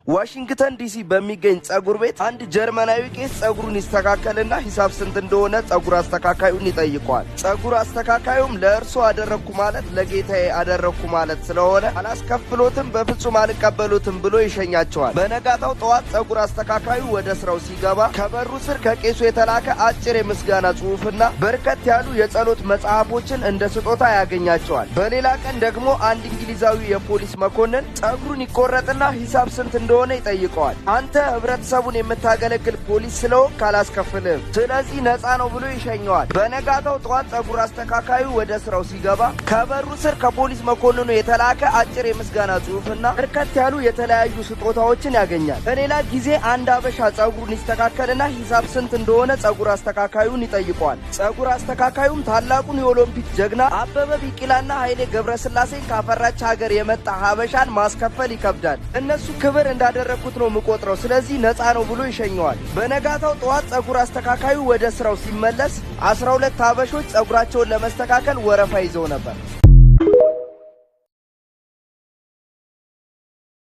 ዋሽንግተን ዲሲ በሚገኝ ጸጉር ቤት አንድ ጀርመናዊ ቄስ ጸጉሩን ይስተካከልና ሂሳብ ስንት እንደሆነ ጸጉር አስተካካዩን ይጠይቀዋል። ጸጉር አስተካካዩም ለእርሱ አደረኩ ማለት ለጌታዬ አደረኩ ማለት ስለሆነ አላስከፍሎትም፣ በፍጹም አልቀበሉትም ብሎ ይሸኛቸዋል። በነጋታው ጠዋት ጸጉር አስተካካዩ ወደ ስራው ሲገባ ከበሩ ስር ከቄሱ የተላከ አጭር የምስጋና ጽሑፍና በርከት ያሉ የጸሎት መጽሐፎችን እንደ ስጦታ ያገኛቸዋል። በሌላ ቀን ደግሞ አንድ እንግሊዛዊ የፖሊስ መኮንን ጸጉሩን ይቆረጥና ሂሳብ ስንት እንደሆነ ይጠይቀዋል። አንተ ህብረተሰቡን የምታገለግል ፖሊስ ስለሆንክ አላስከፍልህም፣ ስለዚህ ነፃ ነው ብሎ ይሸኘዋል። በነጋታው ጠዋት ጸጉር አስተካካዩ ወደ ስራው ሲገባ ከበሩ ስር ከፖሊስ መኮንኑ የተላከ አጭር የምስጋና ጽሑፍና በርከት ያሉ የተለያዩ ስጦታዎችን ያገኛል። በሌላ ጊዜ አንድ አበሻ ጸጉሩን ይስተካከልና ሂሳብ ስንት እንደሆነ ጸጉር አስተካካዩን ይጠይቀዋል። ጸጉር አስተካካዩም ታላቁን የኦሎምፒክ ጀግና አበበ ቢቂላና ኃይሌ ገብረስላሴን ካፈራች ሀገር የመጣ ሀበሻን ማስከፈል ይከብዳል፣ እነሱ ክብር እንዳደረኩት ነው የምቆጥረው፣ ስለዚህ ነፃ ነው ብሎ ይሸኘዋል። በነጋታው ጠዋት ጸጉር አስተካካዩ ወደ ስራው ሲመለስ 12 ሀበሾች ጸጉራቸውን ለመስተካከል ወረፋ ይዘው ነበር።